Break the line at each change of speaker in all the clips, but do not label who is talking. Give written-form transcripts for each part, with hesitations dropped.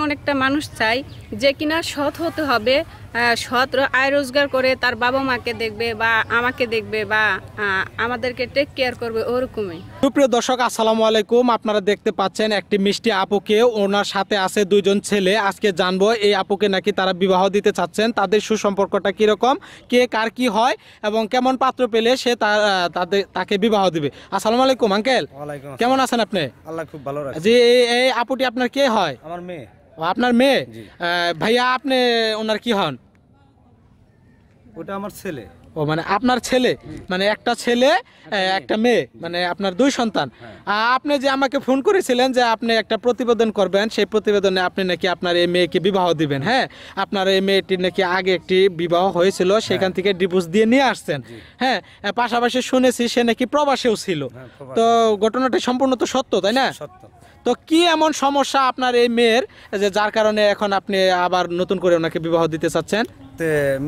এমন একটা মানুষ চাই যে কিনা সৎ হতে হবে, সৎ আয় রোজগার করে তার বাবা মাকে দেখবে বা আমাকে দেখবে বা আমাদেরকে টেক কেয়ার করবে, ওরকমই।
সুপ্রিয় দর্শক, আসসালামু আলাইকুম। আপনারা দেখতে পাচ্ছেন একটি মিষ্টি আপুকে, ওনার সাথে আছে দুইজন ছেলে। আজকে জানবো এই আপুকে নাকি তারা বিবাহ দিতে চাচ্ছেন, তাদের সুসম্পর্কটা কিরকম, কে কার কি হয় এবং কেমন পাত্র পেলে সে তাকে বিবাহ দিবে। আসসালামু আলাইকুম আঙ্কেল, কেমন আছেন আপনি?
আল্লাহ খুব ভালো রাখছে।
জি, এই আপুটি আপনার কে হয়?
আমার মেয়ে।
আপনার মেয়ে? ভাইয়া আপনি ওনার কি হন?
ওটা আমার ছেলে।
ও মানে আপনার ছেলে, মানে একটা ছেলে একটা মেয়ে, মানে আপনার দুই সন্তান। আপনি যে আমাকে ফোন করেছিলেন যে আপনি একটা প্রতিবেদন করবেন, সেই প্রতিবেদনে আপনি নাকি আপনার এই মেয়েকে বিবাহ দিবেন। হ্যাঁ, আপনার এই মেয়েটির নাকি আগে একটি বিবাহ হয়েছিল, সেখান থেকে ডিভোর্স দিয়ে নিয়ে আসছেন। হ্যাঁ, পাশাপাশি শুনেছি সে নাকি প্রবাসেও ছিল। তো ঘটনাটা সম্পূর্ণ তো সত্য, তাই না?
সত্য।
তো কি এমন সমস্যা আপনার এই মেয়ের যে যার কারণে এখন আপনি আবার নতুন করে ওনাকে বিবাহ দিতে চাচ্ছেন?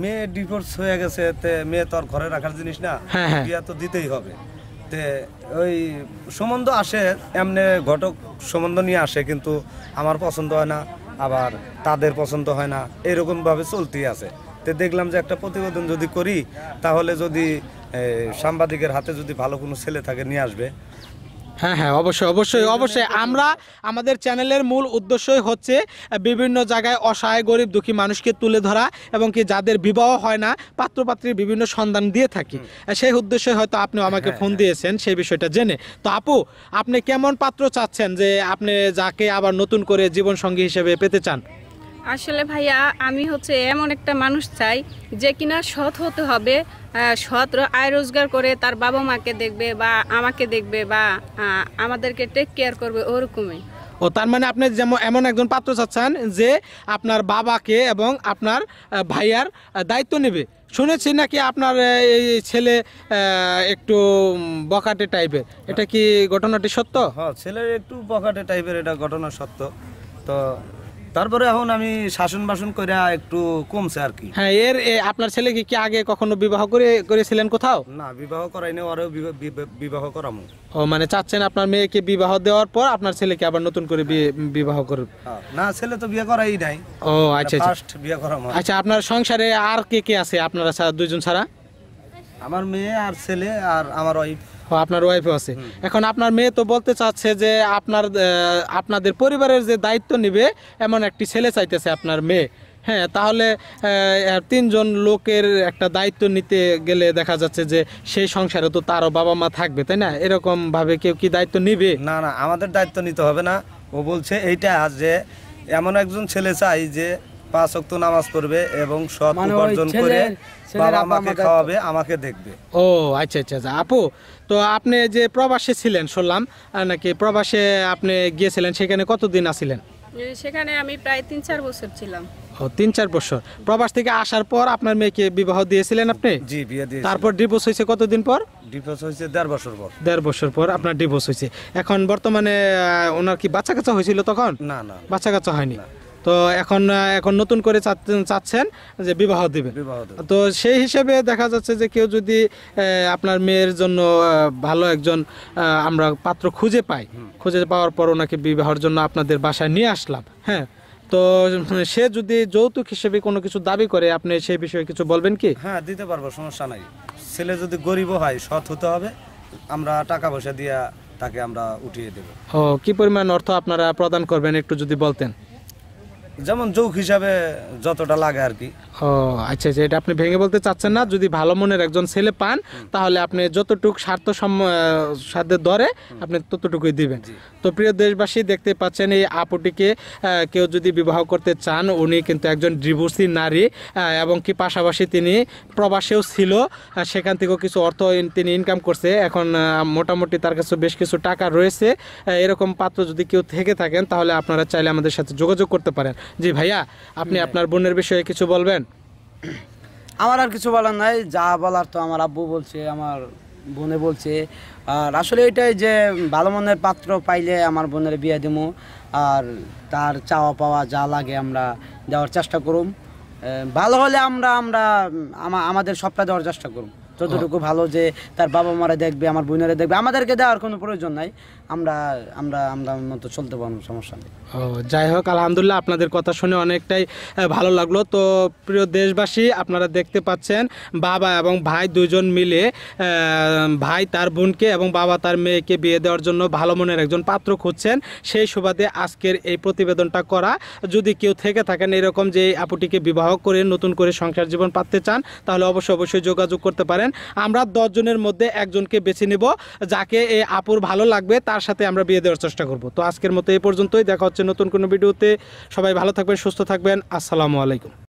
মেয়ে ডিভোর্স হয়ে গেছে, মেয়ে তো আর ঘরে রাখার জিনিস না, বিয়া তো দিতেই হবে। ওই সম্বন্ধ আসে, এমনি ঘটক সম্বন্ধ নিয়ে আসে, কিন্তু আমার পছন্দ হয় না, আবার তাদের পছন্দ হয় না, এরকম ভাবে চলতেই আছে। দেখলাম যে একটা প্রতিবেদন যদি করি, তাহলে যদি সাংবাদিকের হাতে যদি ভালো কোনো ছেলে থাকে নিয়ে আসবে।
হ্যাঁ হ্যাঁ, অবশ্যই অবশ্যই অবশ্যই। আমরা আমাদের চ্যানেলের মূল উদ্দেশ্যই হচ্ছে বিভিন্ন জায়গায় অসহায় গরিব দুঃখী মানুষকে তুলে ধরা এবং কি যাদের বিবাহ হয় না পাত্রপাত্রীর বিভিন্ন সন্ধান দিয়ে থাকি। সেই উদ্দেশ্যে হয়তো আপনি আমাকে ফোন দিয়েছেন সেই বিষয়টা জেনে। তো আপু, আপনি কেমন পাত্র চাচ্ছেন যে আপনি যাকে আবার নতুন করে জীবনসঙ্গী হিসেবে পেতে চান?
আসলে ভাইয়া, আমি হচ্ছে এমন একটা মানুষ চাই যে কিনা সৎ হতে হবে, সৎ আয় রোজগার করে তার বাবা মাকে দেখবে বা আমাকে দেখবে বা আমাদেরকে টেক কেয়ার করবে, ওরকমই।
ও, তার মানে আপনি যেমন এমন একজন পাত্র চাচ্ছেন যে আপনার বাবাকে এবং আপনার ভাইয়ার দায়িত্ব নেবে। শুনেছি নাকি আপনার এই ছেলে একটু বখাটে টাইপের, এটা কি ঘটনাটি সত্য?
হ্যাঁ, ছেলের একটু বখাটে টাইপের, এটা ঘটনা সত্য। তো তারপরে এখন আমি শাসন বাসন করে একটু কমছে আর কি।
হ্যাঁ, আপনার ছেলে কি আগে কখনো বিবাহ করেছিলেন কোথাও?
না, বিবাহ করাইনি, ওরেও বিবাহ করামু।
ও মানে চাচ্ছেন আপনার মেয়েকে বিবাহ দেওয়ার পর আপনার ছেলেকে আবার নতুন করে বিবাহ করবে?
না, ছেলে তো বিয়ে করাই নাই।
ও আচ্ছা,
ফার্স্ট বিয়ে করামু।
আচ্ছা, আপনার সংসারে আর কে কে আছে আপনারা দুইজন ছাড়া?
আমার মেয়ে আর ছেলে আর আমার ওয়াইফ।
আপনার ওয়াইফও আছে। এখন আপনার মেয়ে তো বলতে চাচ্ছে যে আপনাদের পরিবারের যে দায়িত্ব নিবে এমন একটি ছেলে চাইতেছে আপনার মেয়ে। হ্যাঁ, তাহলে তিনজন লোকের একটা দায়িত্ব নিতে গেলে দেখা যাচ্ছে যে সেই সংসারে তো তারও বাবা মা থাকবে, তাই না? এরকম ভাবে কেউ কি দায়িত্ব নিবে?
না না, আমাদের দায়িত্ব নিতে হবে না। ও বলছে এইটা যে এমন একজন ছেলে চাই যে 5 ওয়াক্ত নামাজ পড়বে এবং সৎ উপার্জন করে বাবা মাকে খাওয়াবে, আমাকে দেখবে।
ও আচ্ছা আচ্ছা আচ্ছা। আপু, তো আপনি যে প্রবাসে ছিলেন শুনলাম, নাকি প্রবাসে আপনি গিয়েছিলেন, সেখানে কতদিন আছিলেন?
সেখানে আমি প্রায় 3-4 বছর ছিলাম।
ও, 3-4 বছর। প্রবাস থেকে আসার পর আপনার মেয়েকে বিবাহ দিয়েছিলেন আপনি?
জি, বিয়ে দিয়েছি।
তারপর ডিভোর্স হয়েছে কতদিন পর?
ডিভোর্স হয়েছে 1.5 বছর পর।
1.5 বছর পর আপনার ডিভোর্স হয়েছে। এখন বর্তমানে ওনার কি বাচ্চা কাচ্চা হয়েছিল তখন?
না না,
বাচ্চা কাচ্চা হয়নি। তো এখন নতুন করে চাচ্ছেন যে বিবাহ দিবেন। তো সেই হিসেবে দেখা যাচ্ছে যে কেউ যদি আপনার মেয়ের জন্য ভালো একজন আমরা পাত্র খুঁজে পাওয়ার পর ওনাকে বিবাহের জন্য আপনাদের বাসায় নিয়ে আসলাম। হ্যাঁ, তো সে যদি যৌতুক হিসেবে কোনো কিছু দাবি করে, আপনি সেই বিষয়ে কিছু বলবেন কি?
হ্যাঁ, দিতে পারবো, সমস্যা নাই। ছেলে যদি গরিব হয়, সৎ হতে হবে, আমরা টাকা পয়সা দিয়ে তাকে আমরা উঠিয়ে দেব।
ও, কি পরিমাণ অর্থ আপনারা প্রদান করবেন একটু যদি বলতেন?
যেমন যৌক হিসাবে যতটা লাগে আর কি।
ও আচ্ছা আচ্ছা, এটা আপনি ভেঙে বলতে চাচ্ছেন না। যদি ভালো মনের একজন ছেলে পান তাহলে আপনি যতটুক সাধ্যের ধরে আপনি ততটুকুই দিবেন। তো প্রিয় দেশবাসী, দেখতে পাচ্ছেন এই আপুটিকে কেউ যদি বিবাহ করতে চান, উনি কিন্তু একজন ডিভোর্সি নারী এবং কি পাশাপাশি তিনি প্রবাসেও ছিল, সেখান থেকেও কিছু অর্থ তিনি ইনকাম করছে। এখন মোটামুটি তার কাছে বেশ কিছু টাকা রয়েছে। এরকম পাত্র যদি কেউ থেকে থাকেন তাহলে আপনারা চাইলে আমাদের সাথে যোগাযোগ করতে পারেন। জি ভাইয়া, আপনি আপনার বোনের বিষয়ে কিছু বলবেন?
আমার আর কিছু বলার নাই, যা বলার তো আমার আব্বু বলছে, আমার বোনে বলছে। আর আসলে এটাই যে ভালো মনের পাত্র পাইলে আমার বোনের বিয়ে দেবো, আর তার চাওয়া পাওয়া যা লাগে আমরা দেওয়ার চেষ্টা করুম। ভালো হলে আমরা আমাদের সবটা দেওয়ার চেষ্টা করুম। যতটুকু ভালো যে তার বাবা মারা দেখবে, আমার বোনেরা দেখবে, আমাদেরকে দেওয়ার কোনো প্রয়োজন নাই, আমরা আমরা আমরা মতো চলতে পারবো, সমস্যা নেই।
ও যাই হোক, আলহামদুলিল্লাহ আপনাদের কথা শুনে অনেকটাই ভালো লাগলো। তো প্রিয় দেশবাসী, আপনারা দেখতে পাচ্ছেন বাবা এবং ভাই দুজন মিলে ভাই তার বোনকে এবং বাবা তার মেয়েকে বিয়ে দেওয়ার জন্য ভালো মনের একজন পাত্র খুঁজছেন। সেই সুবাদে আজকের এই প্রতিবেদনটা করা। যদি কেউ থেকে থাকেন এরকম যে এই আপুটিকে বিবাহ করে নতুন করে সংসার জীবন পাততে চান, তাহলে অবশ্যই যোগাযোগ করতে পারেন। আমরা 10 জনের মধ্যে একজনকে বেছে নেব, যাকে এই আপুর ভালো লাগবে তার সাথে আমরা বিয়ে দেওয়ার চেষ্টা করব। তো আজকের মতো এই পর্যন্তই, দেখা হচ্ছে নতুন কোনো ভিডিওতে। সবাই ভালো থাকবেন, সুস্থ থাকবেন। আসসালামু আলাইকুম।